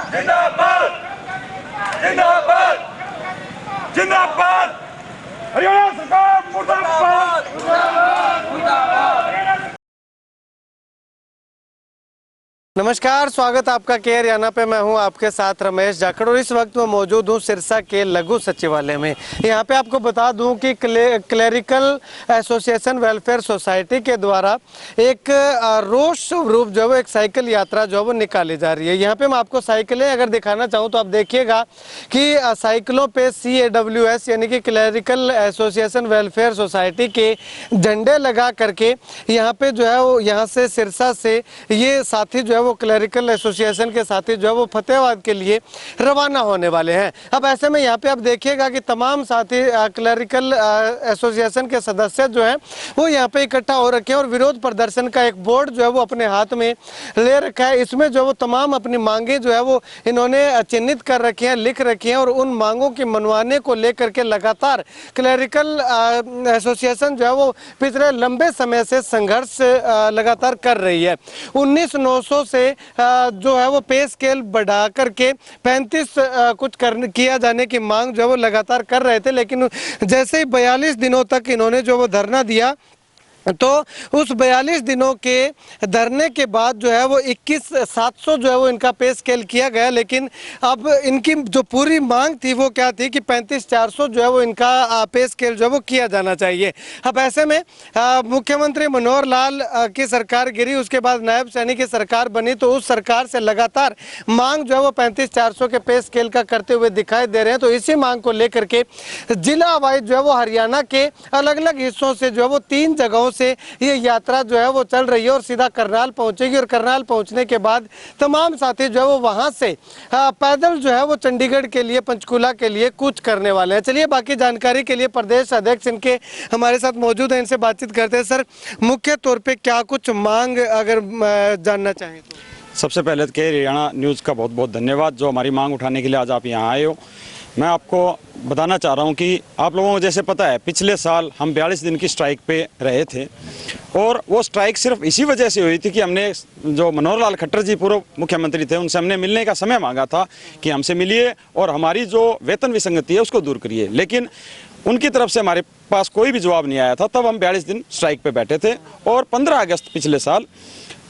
जिंदाबाद जिंदाबाद जिंदाबाद हरियाणा सरकार मुर्दाबाद मुर्दाबाद। नमस्कार, स्वागत आपका के हरियाणा पे। मैं हूं आपके साथ रमेश जाखड़ और इस वक्त मैं मौजूद हूं सिरसा के लघु सचिवालय में। यहां पे आपको बता दूं कि क्लेरिकल एसोसिएशन वेलफेयर सोसाइटी के द्वारा एक रोष स्वरूप जो है एक साइकिल यात्रा जो है वो निकाली जा रही है। यहां पे मैं आपको साइकिलें अगर दिखाना चाहूं तो आप देखिएगा कि साइकिलों पे CAWS यानी कि क्लेरिकल एसोसिएशन वेलफेयर सोसाइटी के झंडे लगा करके यहाँ पे जो है वो यहाँ से सिरसा से ये साथी जो है वो क्लेरिकल एसोसिएशन के साथी जो है वो फतेहाबाद के लिए रवाना होने वाले हैं। अब ऐसे में यहाँ पे आप देखिएगा कि तमाम साथी क्लेरिकल एसोसिएशन के सदस्य जो हैं वो यहाँ पे इकट्ठा हो रखे हैं और विरोध प्रदर्शन का एक बोर्ड जो है वो अपने हाथ में ले रखा है। इसमें जो वो तमाम अपनी मांगे जो है वो इन्होंने चिन्हित कर रखी हैं, लिख रखी हैं और उन मांगों की मनवाने को लेकर के लगातार क्लेरिकल एसोसिएशन जो है वो पिछले लंबे समय से संघर्ष लगातार कर रही है। 19,900 से जो है वो पे स्केल बढ़ा करके 35 कुछ किया जाने की मांग जो है वो लगातार कर रहे थे, लेकिन जैसे ही 42 दिनों तक इन्होंने जो वो धरना दिया तो उस 42 दिनों के धरने के बाद जो है वो 21,700 जो है वो इनका पे स्केल किया गया। लेकिन अब इनकी जो पूरी मांग थी वो क्या थी कि 35,400 जो है वो इनका पे स्केल जो है वो किया जाना चाहिए। अब ऐसे में मुख्यमंत्री मनोहर लाल की सरकार गिरी, उसके बाद नायब सैनी की सरकार बनी, तो उस सरकार से लगातार मांग जो है वो 35,400 के पे स्केल का करते हुए दिखाई दे रहे हैं। तो इसी मांग को लेकर के जिला वाइज जो है वो हरियाणा के अलग अलग हिस्सों से जो है वो 3 जगहों से ये यात्रा जो है वो चल रही है और सीधा करनाल पहुंचेगी और करनाल पहुंचने के बाद तमाम साथी जो है वो वहां से पैदल जो है वो चंडीगढ़ के लिए, पंचकूला के लिए कूच करने वाले हैं। चलिए बाकी जानकारी के लिए प्रदेश अध्यक्ष इनके हमारे साथ मौजूद हैं, इनसे बातचीत करते हैं। सर, मुख्य तौर पे क्या कुछ मांग अगर जानना चाहें तो? सबसे पहले तो हरियाणा न्यूज़ का बहुत बहुत धन्यवाद जो हमारी मांग उठाने के लिए आज आप यहाँ आए हो। मैं आपको बताना चाह रहा हूँ कि आप लोगों को जैसे पता है पिछले साल हम 42 दिन की स्ट्राइक पे रहे थे और वो स्ट्राइक सिर्फ इसी वजह से हुई थी कि हमने जो मनोहर लाल खट्टर जी पूर्व मुख्यमंत्री थे उनसे हमने मिलने का समय मांगा था कि हमसे मिलिए और हमारी जो वेतन विसंगति है उसको दूर करिए। लेकिन उनकी तरफ से हमारे पास कोई भी जवाब नहीं आया था। तब हम 42 दिन स्ट्राइक पे बैठे थे और 15 अगस्त पिछले साल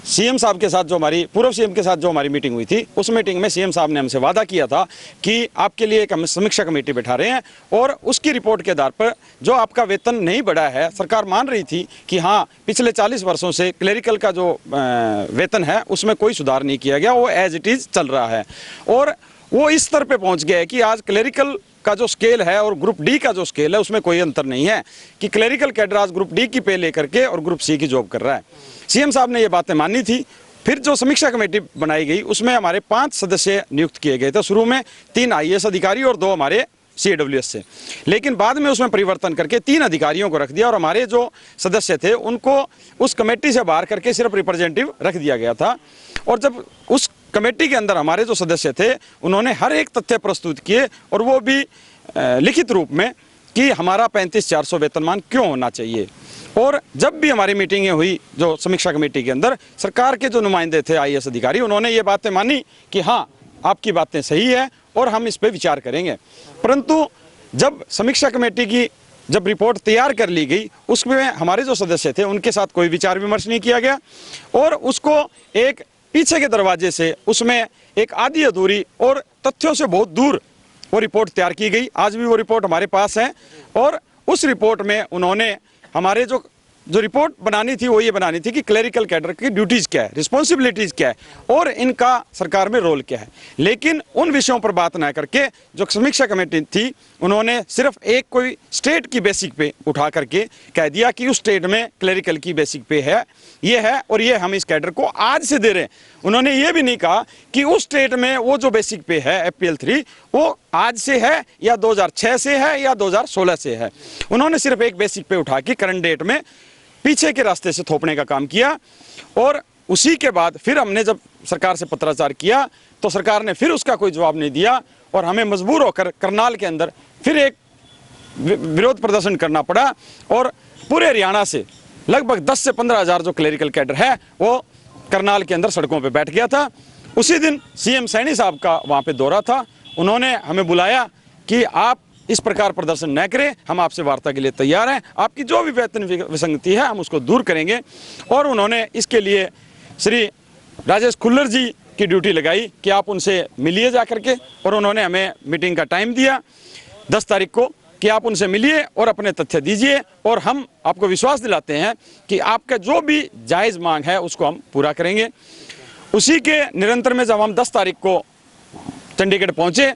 सीएम साहब के साथ जो हमारी पूर्व सीएम के साथ जो हमारी मीटिंग हुई थी उस मीटिंग में सीएम साहब ने हमसे वादा किया था कि आपके लिए एक हम समीक्षा कमेटी बैठा रहे हैं और उसकी रिपोर्ट के आधार पर जो आपका वेतन नहीं बढ़ा है, सरकार मान रही थी कि हाँ पिछले 40 वर्षों से क्लेरिकल का जो वेतन है उसमें कोई सुधार नहीं किया गया, वो एज इट इज़ चल रहा है। और वो इस स्तर पे पहुंच गया है कि आज क्लेरिकल का जो स्केल है और ग्रुप डी का जो स्केल है उसमें कोई अंतर नहीं है कि क्लेरिकल कैडर आज ग्रुप डी की पे लेकर के और ग्रुप सी की जॉब कर रहा है। सीएम साहब ने ये बातें मानी थी। फिर जो समीक्षा कमेटी बनाई गई उसमें हमारे 5 सदस्य नियुक्त किए गए थे। शुरू में 3 IAS अधिकारी और 2 हमारे CAWS से, लेकिन बाद में उसमें परिवर्तन करके 3 अधिकारियों को रख दिया और हमारे जो सदस्य थे उनको उस कमेटी से बाहर करके सिर्फ रिप्रेजेंटेटिव रख दिया गया था। और जब उस कमेटी के अंदर हमारे जो सदस्य थे उन्होंने हर एक तथ्य प्रस्तुत किए और वो भी लिखित रूप में कि हमारा 35,400 वेतनमान क्यों होना चाहिए। और जब भी हमारी मीटिंगें हुई जो समीक्षा कमेटी के अंदर, सरकार के जो नुमाइंदे थे IAS अधिकारी उन्होंने ये बातें मानी कि हाँ आपकी बातें सही है और हम इस पे विचार करेंगे। परंतु जब समीक्षा कमेटी की जब रिपोर्ट तैयार कर ली गई उसमें हमारे जो सदस्य थे उनके साथ कोई विचार विमर्श नहीं किया गया और उसको एक पीछे के दरवाजे से उसमें एक आधी अधूरी और तथ्यों से बहुत दूर वो रिपोर्ट तैयार की गई। आज भी वो रिपोर्ट हमारे पास है और उस रिपोर्ट में उन्होंने हमारे जो रिपोर्ट बनानी थी वो ये बनानी थी कि क्लेरिकल कैडर की ड्यूटीज़ क्या है, रिस्पॉन्सिबिलिटीज़ क्या है और इनका सरकार में रोल क्या है। लेकिन उन विषयों पर बात ना करके जो समीक्षा कमेटी थी उन्होंने सिर्फ एक कोई स्टेट की बेसिक पे उठा करके कह दिया कि उस स्टेट में क्लेरिकल की बेसिक पे है, ये है और ये हम इस कैडर को आज से दे रहे हैं। उन्होंने ये भी नहीं कहा कि उस स्टेट में वो जो बेसिक पे है FPL 3 वो आज से है या 2006 से है या 2016 से है। उन्होंने सिर्फ एक बेसिक पे उठा के करंट डेट में पीछे के रास्ते से थोपने का काम किया। और उसी के बाद फिर हमने जब सरकार से पत्राचार किया तो सरकार ने फिर उसका कोई जवाब नहीं दिया और हमें मजबूर होकर करनाल के अंदर फिर एक विरोध प्रदर्शन करना पड़ा और पूरे हरियाणा से लगभग 10 से 15 हज़ार जो क्लेरिकल कैडर है वो करनाल के अंदर सड़कों पे बैठ गया था। उसी दिन सीएम सैनी साहब का वहाँ पे दौरा था। उन्होंने हमें बुलाया कि आप इस प्रकार प्रदर्शन न करें, हम आपसे वार्ता के लिए तैयार हैं, आपकी जो भी वेतन विसंगति है हम उसको दूर करेंगे। और उन्होंने इसके लिए श्री राजेश खुल्लर जी की ड्यूटी लगाई कि आप उनसे मिलिए जा करके, और उन्होंने हमें मीटिंग का टाइम दिया 10 तारीख को कि आप उनसे मिलिए और अपने तथ्य दीजिए, और हम आपको विश्वास दिलाते हैं कि आपका जो भी जायज़ मांग है उसको हम पूरा करेंगे। उसी के निरंतर में जब हम 10 तारीख को चंडीगढ़ पहुँचे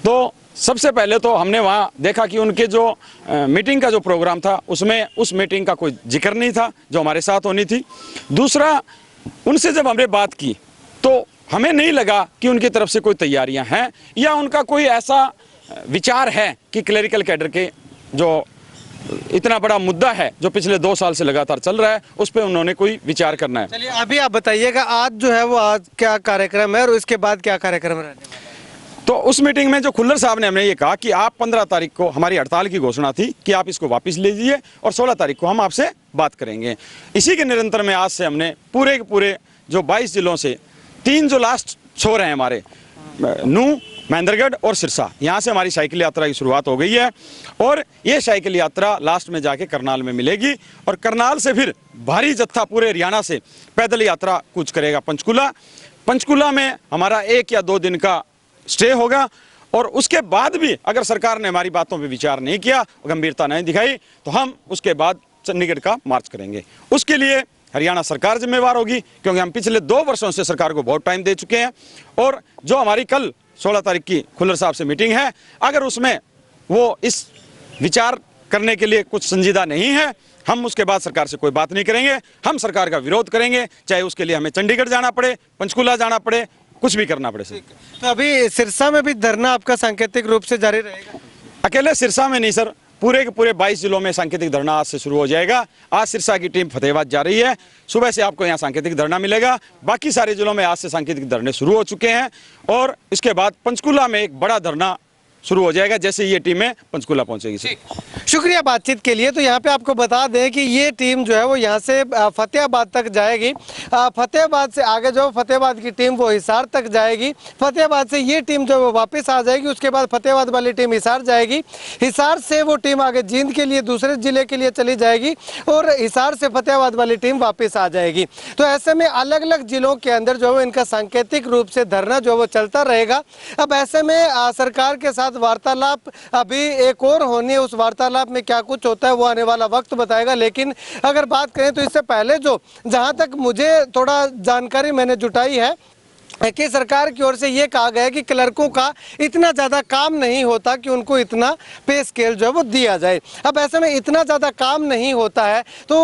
तो सबसे पहले तो हमने वहाँ देखा कि उनके जो मीटिंग का जो प्रोग्राम था उसमें उस मीटिंग का कोई जिक्र नहीं था जो हमारे साथ होनी थी। दूसरा, उनसे जब हमने बात की तो हमें नहीं लगा कि उनकी तरफ से कोई तैयारियां हैं या उनका कोई ऐसा विचार है कि क्लरिकल कैडर के जो इतना बड़ा मुद्दा है जो पिछले 2 साल से लगातार चल रहा है उस पर उन्होंने कोई विचार करना है। चलिए अभी आप बताइएगा आज जो है वो आज क्या कार्यक्रम है और इसके बाद क्या कार्यक्रम रहने वाला है? तो उस मीटिंग में जो खुल्लर साहब ने हमें ये कहा कि आप 15 तारीख को हमारी हड़ताल की घोषणा थी कि आप इसको वापस ले लीजिए और 16 तारीख को हम आपसे बात करेंगे। इसी के निरंतर में आज से हमने पूरे के पूरे जो 22 जिलों से 3 जो लास्ट छोर हैं हमारे, नूह, महेंद्रगढ़ और सिरसा, यहाँ से हमारी साइकिल यात्रा की शुरुआत हो गई है। और ये साइकिल यात्रा लास्ट में जाके करनाल में मिलेगी और करनाल से फिर भारी जत्था पूरे हरियाणा से पैदल यात्रा कूच करेगा पंचकुला। पंचकुला में हमारा 1 या 2 दिन का स्टे होगा और उसके बाद भी अगर सरकार ने हमारी बातों पे विचार नहीं किया, गंभीरता नहीं दिखाई, तो हम उसके बाद चंडीगढ़ का मार्च करेंगे। उसके लिए हरियाणा सरकार जिम्मेवार होगी क्योंकि हम पिछले 2 वर्षों से सरकार को बहुत टाइम दे चुके हैं। और जो हमारी कल 16 तारीख की खुल्लर साहब से मीटिंग है, अगर उसमें वो इस विचार करने के लिए कुछ संजीदा नहीं है, हम उसके बाद सरकार से कोई बात नहीं करेंगे। हम सरकार का विरोध करेंगे, चाहे उसके लिए हमें चंडीगढ़ जाना पड़े, पंचकुला जाना पड़े, कुछ भी करना पड़े। तो अभी सिरसा में भी धरना आपका सांकेतिक रूप से जारी रहेगा? अकेले सिरसा में नहीं सर, पूरे के पूरे 22 जिलों में सांकेतिक धरना आज से शुरू हो जाएगा। आज सिरसा की टीम फतेहाबाद जा रही है, सुबह से आपको यहाँ सांकेतिक धरना मिलेगा। बाकी सारे जिलों में आज से सांकेतिक धरने शुरू हो चुके हैं और इसके बाद पंचकुला में एक बड़ा धरना शुरू हो जाएगा जैसे ये टीमें पंचकुला पहुंचेगी। सर शुक्रिया बातचीत के लिए। तो यहाँ पे आपको बता दें कि ये टीम जो है वो यहाँ से फतेहाबाद तक जाएगी, फतेहाबाद से आगे जो फतेहाबाद की टीम वो हिसार तक जाएगी, फतेहाबाद से ये टीम जो वो वापस आ जाएगी, उसके बाद फतेहाबाद वाली टीम हिसार जाएगी, हिसार से वो टीम आगे जींद के लिए दूसरे जिले के लिए चली जाएगी और हिसार से फतेहाबाद वाली टीम वापस आ जाएगी। तो ऐसे में अलग अलग जिलों के अंदर जो है इनका सांकेतिक रूप से धरना जो वो चलता रहेगा। अब ऐसे में सरकार के साथ वार्तालाप अभी एक और होनी है, उस वार्तालाप में क्या कुछ होता है वो आने वाला वक्त बताएगा। लेकिन अगर बात करें तो इससे पहले जो जहां तक मुझे थोड़ा जानकारी मैंने जुटाई है कि सरकार की ओर से ये कहा गया है कि क्लर्कों का इतना ज़्यादा काम नहीं होता कि उनको इतना पे स्केल जो है वो दिया जाए। अब ऐसे में इतना ज़्यादा काम नहीं होता है तो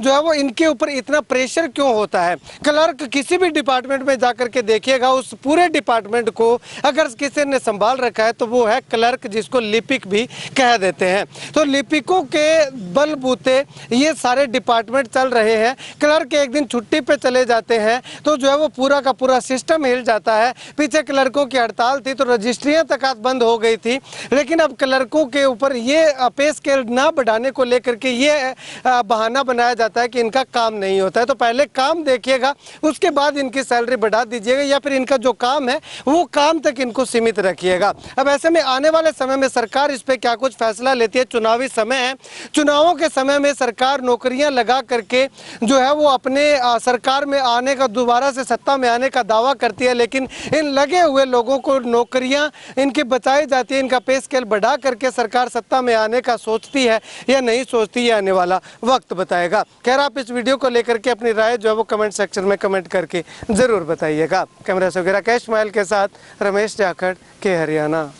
जो है वो इनके ऊपर इतना प्रेशर क्यों होता है। क्लर्क किसी भी डिपार्टमेंट में जाकर के देखिएगा, उस पूरे डिपार्टमेंट को अगर किसी ने संभाल रखा है तो वो है क्लर्क, जिसको लिपिक भी कह देते हैं। तो लिपिकों के बलबूते ये सारे डिपार्टमेंट चल रहे हैं। क्लर्क एक दिन छुट्टी पे चले जाते हैं तो जो है वो पूरा का पूरा सिस्टम हिल जाता है। पीछे क्लर्कों की हड़ताल थी तो रजिस्ट्रियां तक बंद हो गई थी, लेकिन अब क्लर्कों के ऊपर ये पे स्केल ना बढ़ाने को लेकर के ये बहाना बनाया जाता है कि इनका काम नहीं होता है। तो पहले काम देखिएगा, उसके बाद इनकी सैलरी बढ़ा दीजिएगा या फिर इनका जो काम है वो काम तक इनको सीमित रखिएगा। अब ऐसे में आने वाले समय में सरकार इस पर क्या कुछ फैसला लेती है। चुनावी समय है, चुनावों के समय में सरकार नौकरियां लगा करके जो है वो अपने सरकार में आने का, दोबारा से सत्ता में आने का दावा करती है, लेकिन इन लगे हुए लोगों को नौकरियां इनकी बचाई जाती है। इनका पे स्केल बढ़ा करके सरकार सत्ता में आने का सोचती है या नहीं सोचती, है आने वाला वक्त बताएगा। खैर, आप इस वीडियो को लेकर के अपनी राय जो है वो कमेंट सेक्शन में कमेंट करके जरूर बताइएगा। कैमरा से राकेश माइल के साथ रमेश जाखड़ के हरियाणा।